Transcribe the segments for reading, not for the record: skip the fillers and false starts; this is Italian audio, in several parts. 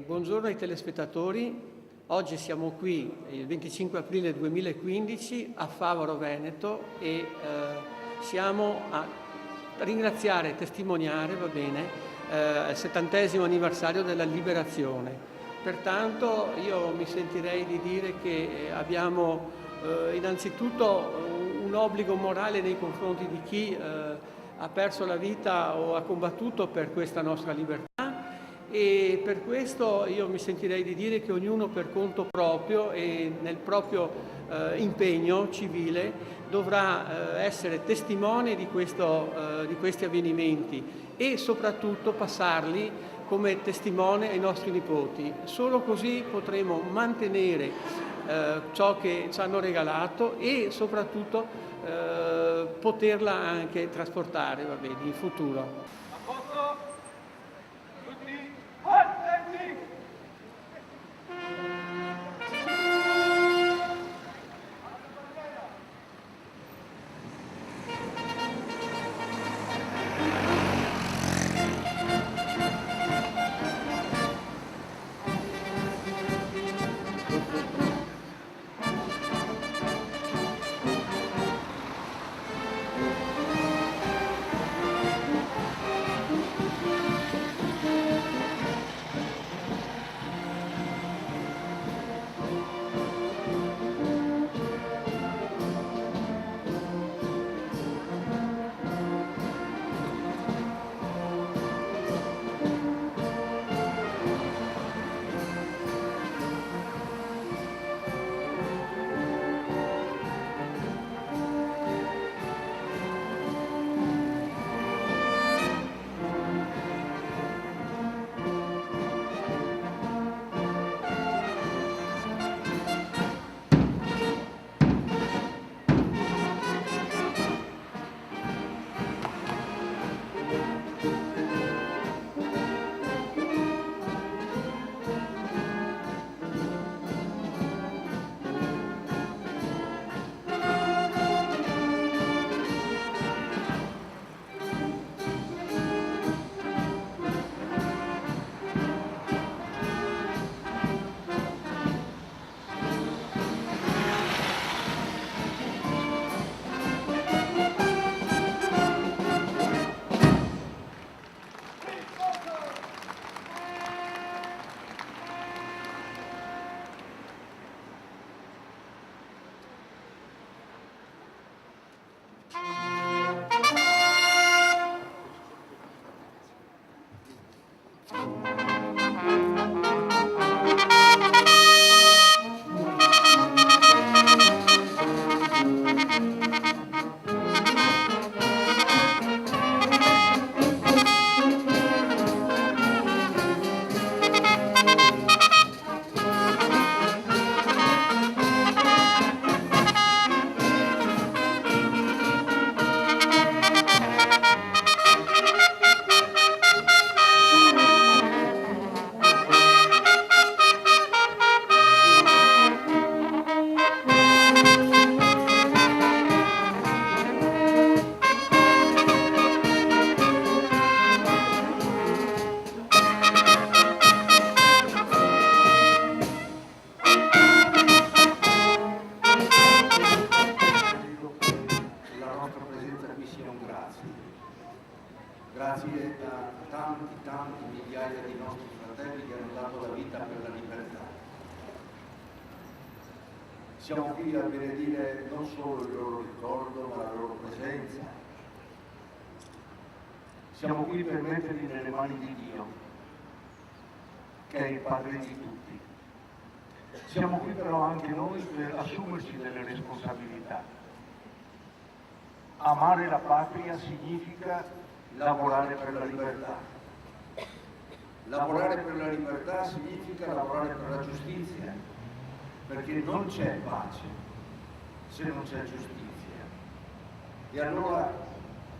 Buongiorno ai telespettatori. Oggi siamo qui il 25 aprile 2015 a Favaro Veneto e siamo a ringraziare e testimoniare, il 70° anniversario della liberazione. Pertanto io mi sentirei di dire che abbiamo innanzitutto un obbligo morale nei confronti di chi ha perso la vita o ha combattuto per questa nostra libertà. E per questo io mi sentirei di dire che ognuno per conto proprio e nel proprio impegno civile dovrà essere testimone di questi avvenimenti e soprattutto passarli come testimone ai nostri nipoti. Solo così potremo mantenere ciò che ci hanno regalato e soprattutto poterla anche trasportare in futuro. Grazie a tanti migliaia di nostri fratelli che hanno dato la vita per la libertà. Siamo qui a benedire non solo il loro ricordo, ma la loro presenza. Siamo qui per metterli nelle mani di Dio, che è il Padre di tutti. Siamo qui però anche noi per assumerci delle responsabilità. Amare la patria significa lavorare per la libertà. Lavorare per la libertà significa lavorare per la giustizia, perché non c'è pace se non c'è giustizia. E allora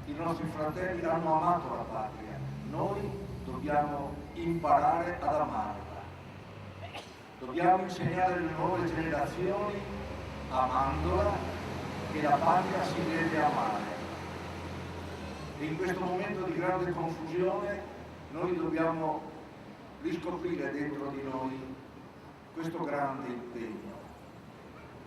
i nostri fratelli hanno amato la patria, noi dobbiamo imparare ad amarla. Dobbiamo insegnare alle nuove generazioni, amandola, che la patria si deve amare. E in questo momento di grande confusione noi dobbiamo riscoprire dentro di noi questo grande impegno,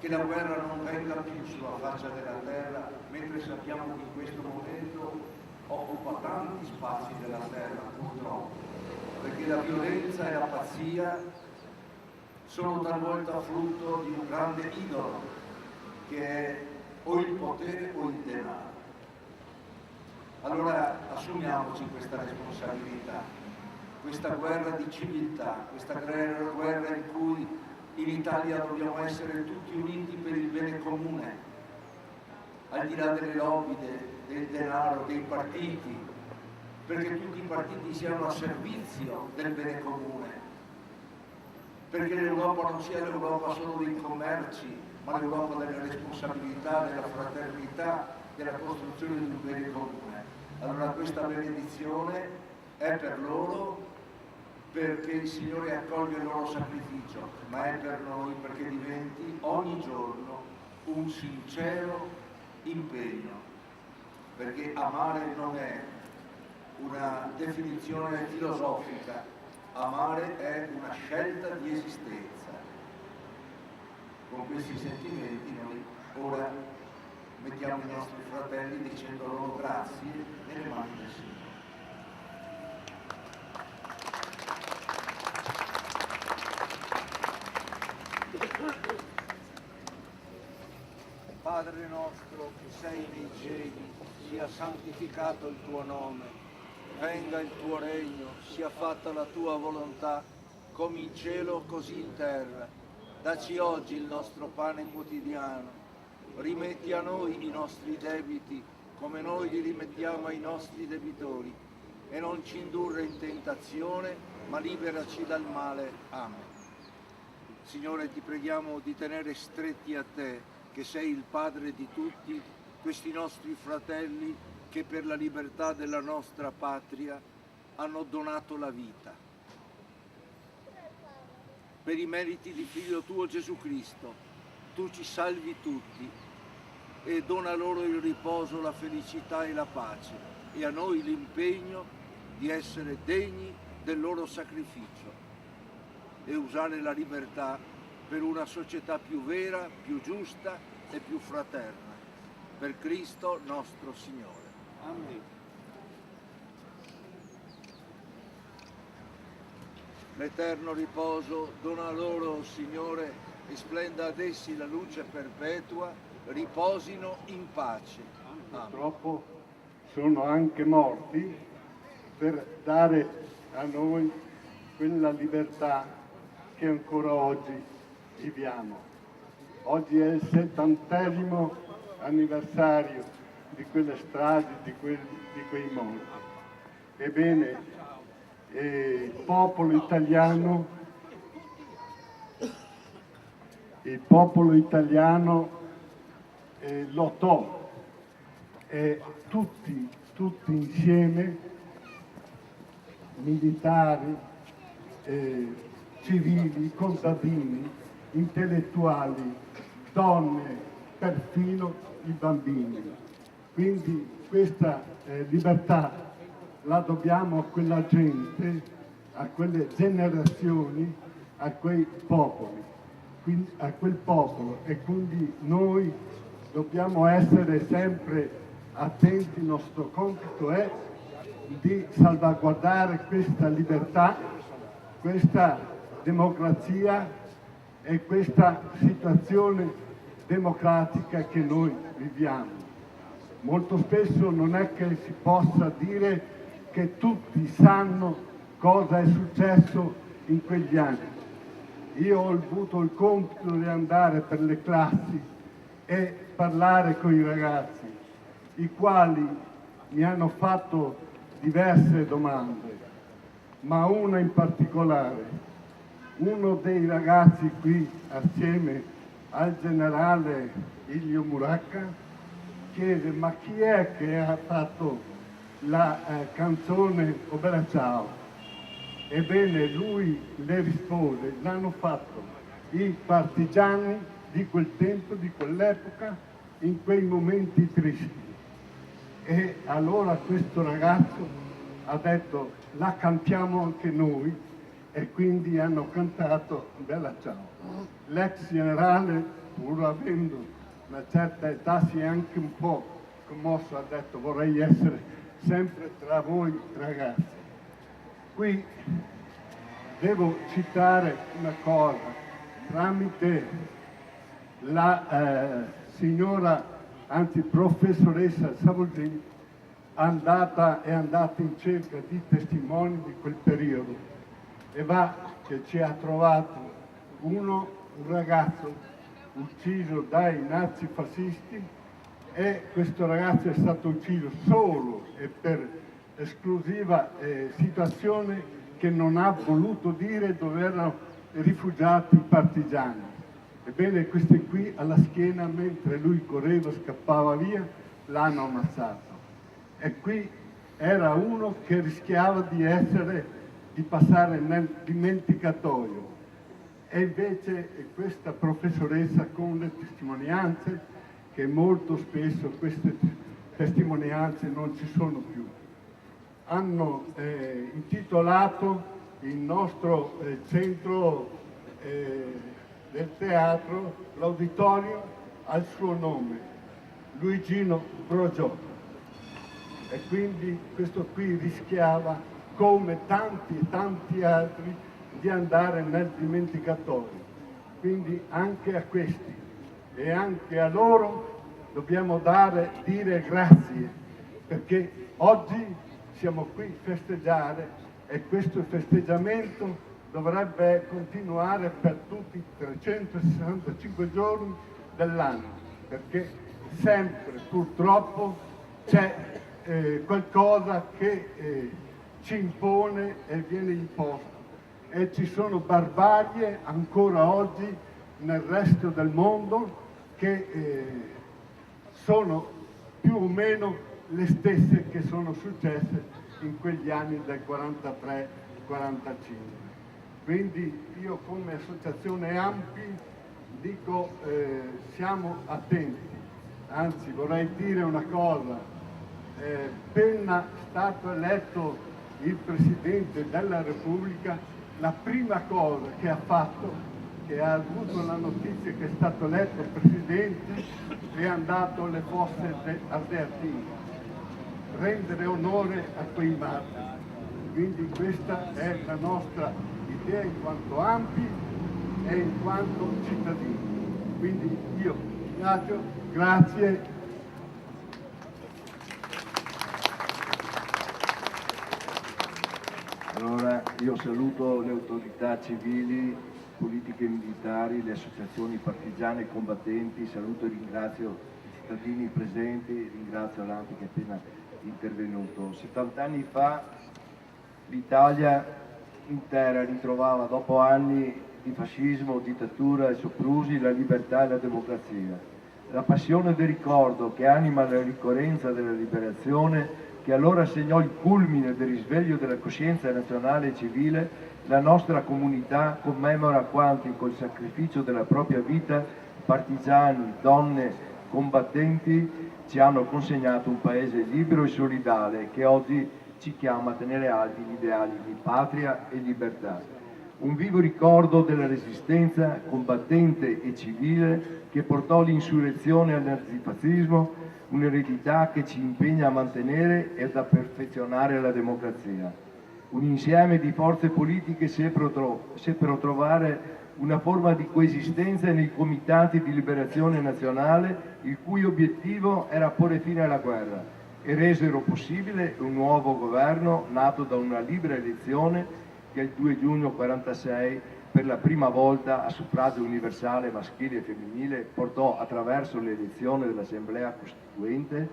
che la guerra non venga più sulla faccia della terra, mentre sappiamo che in questo momento occupa tanti spazi della terra, purtroppo, perché la violenza e la pazzia sono talvolta frutto di un grande idolo, che è o il potere o il denaro. Allora assumiamoci questa responsabilità, questa guerra di civiltà, questa guerra in cui in Italia dobbiamo essere tutti uniti per il bene comune, al di là delle lobby, del denaro, dei partiti, perché tutti i partiti siano a servizio del bene comune, perché l'Europa non sia l'Europa solo dei commerci, ma l'Europa della responsabilità, della fraternità, della costruzione di un bene comune. Allora questa benedizione è per loro, perché il Signore accoglie il loro sacrificio, ma è per noi perché diventi ogni giorno un sincero impegno, perché amare non è una definizione filosofica, amare è una scelta di esistenza. Con questi sentimenti noi ora mettiamo i nostri fratelli dicendo loro grazie nelle mani del Signore. Padre nostro che sei nei cieli, sia santificato il tuo nome, venga il tuo regno, sia fatta la tua volontà, come in cielo così in terra. Dacci oggi il nostro pane quotidiano, rimetti a noi i nostri debiti, come noi li rimettiamo ai nostri debitori, e non ci indurre in tentazione, ma liberaci dal male. Amen. Signore, ti preghiamo di tenere stretti a te, che sei il Padre di tutti, questi nostri fratelli che per la libertà della nostra patria hanno donato la vita. Per i meriti di Figlio tuo Gesù Cristo, tu ci salvi tutti e dona loro il riposo, la felicità e la pace, e a noi l'impegno di essere degni del loro sacrificio e usare la libertà per una società più vera, più giusta e più fraterna. Per Cristo nostro Signore. Amen. L'eterno riposo dona loro, Signore, e splenda ad essi la luce perpetua, riposino in pace. Amen. Purtroppo sono anche morti per dare a noi quella libertà che ancora oggi viviamo. Oggi è il 70° anniversario di quelle stragi, di quei morti. Ebbene, il popolo italiano lottò, e tutti insieme, militari, civili, contadini, intellettuali, donne, perfino i bambini. Quindi questa libertà la dobbiamo a quella gente, a quelle generazioni, a quei popoli, a quel popolo, e quindi noi dobbiamo essere sempre attenti. Il nostro compito è di salvaguardare questa libertà, questa democrazia e questa situazione democratica che noi viviamo. Molto spesso non è che si possa dire che tutti sanno cosa è successo in quegli anni. Io ho avuto il compito di andare per le classi e parlare con i ragazzi, i quali mi hanno fatto diverse domande, ma una in particolare. Uno dei ragazzi qui assieme al generale Ilio Muracca, chiese: ma chi è che ha fatto la canzone O Bella Ciao? Ebbene, lui le rispose: l'hanno fatto i partigiani di quel tempo, di quell'epoca, in quei momenti tristi. E allora questo ragazzo ha detto: la cantiamo anche noi, e quindi hanno cantato Bella Ciao. L'ex generale, pur avendo una certa età, si è anche un po' commosso, ha detto: vorrei essere sempre tra voi ragazzi. Qui devo citare una cosa, tramite la signora, anzi professoressa Savosin, è andata in cerca di testimoni di quel periodo, e va che ci ha trovato un ragazzo ucciso dai nazifascisti, e questo ragazzo è stato ucciso solo e per esclusiva situazione che non ha voluto dire dove erano rifugiati i partigiani. Ebbene, questi qui alla schiena, mentre lui correva, scappava via, l'hanno ammazzato. E qui era uno che rischiava di passare nel dimenticatoio. E invece questa professoressa, con le testimonianze, che molto spesso queste testimonianze non ci sono più, hanno intitolato il nostro centro del teatro, l'auditorio, al suo nome, Luigino Brogiò. E quindi questo qui rischiava, come tanti e tanti altri, di andare nel dimenticatoio. Quindi anche a questi e anche a loro dobbiamo dire grazie, perché oggi siamo qui a festeggiare, e questo festeggiamento dovrebbe continuare per tutti i 365 giorni dell'anno, perché sempre purtroppo c'è qualcosa che ci impone e viene imposto, e ci sono barbarie ancora oggi nel resto del mondo che sono più o meno le stesse che sono successe in quegli anni del 43-45. Quindi io, come associazione AMPI, dico siamo attenti. Anzi, vorrei dire una cosa: appena stato eletto il Presidente della Repubblica, la prima cosa che ha fatto, che ha avuto la notizia che è stato eletto Presidente, è andato alle fosse ardeatine, rendere onore a quei martiri. Quindi questa è la nostra idea in quanto AMPI e in quanto cittadini. Quindi io ringrazio, grazie. Allora io saluto le autorità civili, politiche e militari, le associazioni partigiane e combattenti, saluto e ringrazio i cittadini presenti, ringrazio l'AMPI che è appena intervenuto. 70 anni fa l'Italia intera ritrovava, dopo anni di fascismo, dittatura e soprusi, la libertà e la democrazia. La passione del ricordo che anima la ricorrenza della liberazione, che allora segnò il culmine del risveglio della coscienza nazionale e civile, la nostra comunità commemora quanti col sacrificio della propria vita, partigiani, donne, combattenti, ci hanno consegnato un paese libero e solidale che oggi ci chiama a tenere alti gli ideali di patria e libertà. Un vivo ricordo della resistenza combattente e civile che portò l'insurrezione al nazifascismo, un'eredità che ci impegna a mantenere ed a perfezionare la democrazia. Un insieme di forze politiche seppero trovare una forma di coesistenza nei comitati di liberazione nazionale, il cui obiettivo era porre fine alla guerra, e resero possibile un nuovo governo nato da una libera elezione che il 2 giugno 1946, per la prima volta a suffragio universale maschile e femminile, portò attraverso l'elezione dell'Assemblea Costituente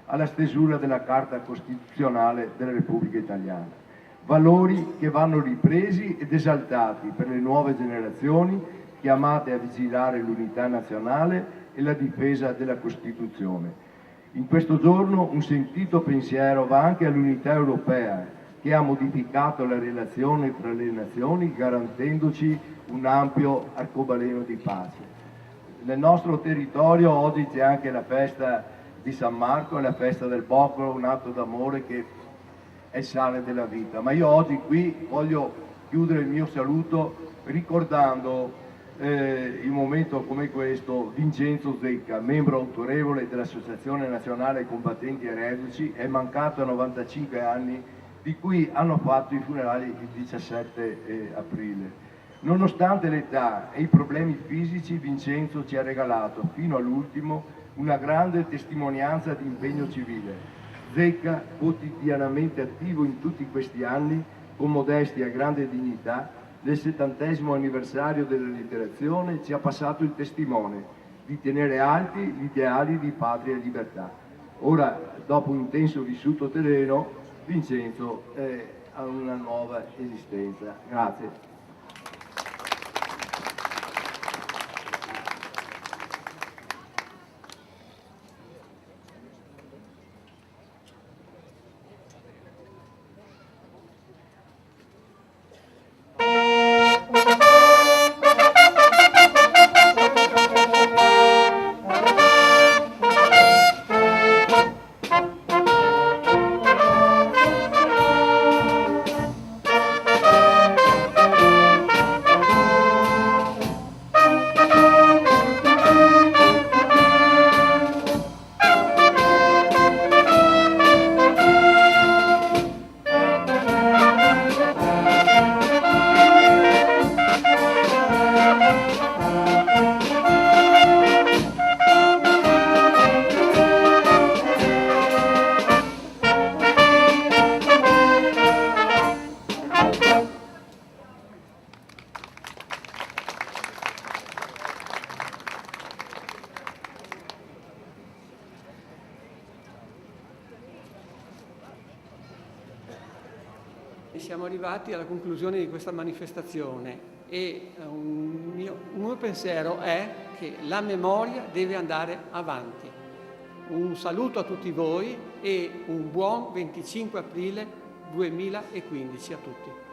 alla stesura della Carta Costituzionale della Repubblica Italiana. Valori che vanno ripresi ed esaltati per le nuove generazioni chiamate a vigilare l'unità nazionale e la difesa della Costituzione. In questo giorno un sentito pensiero va anche all'unità europea, che ha modificato la relazione tra le nazioni garantendoci un ampio arcobaleno di pace. Nel nostro territorio oggi c'è anche la festa di San Marco, la festa del popolo, un atto d'amore che è il sale della vita. Ma io oggi qui voglio chiudere il mio saluto ricordando in un momento come questo Vincenzo Zecca, membro autorevole dell'Associazione Nazionale Combattenti e Reduci, è mancato a 95 anni, di cui hanno fatto i funerali il 17 aprile. Nonostante l'età e i problemi fisici, Vincenzo ci ha regalato fino all'ultimo una grande testimonianza di impegno civile. Zecca, quotidianamente attivo in tutti questi anni, con modestia e grande dignità, nel 70° anniversario della liberazione ci ha passato il testimone di tenere alti gli ideali di patria e libertà. Ora, dopo un intenso vissuto terreno, Vincenzo ha una nuova esistenza. Grazie. Siamo arrivati alla conclusione di questa manifestazione e un mio pensiero è che la memoria deve andare avanti. Un saluto a tutti voi e un buon 25 aprile 2015 a tutti.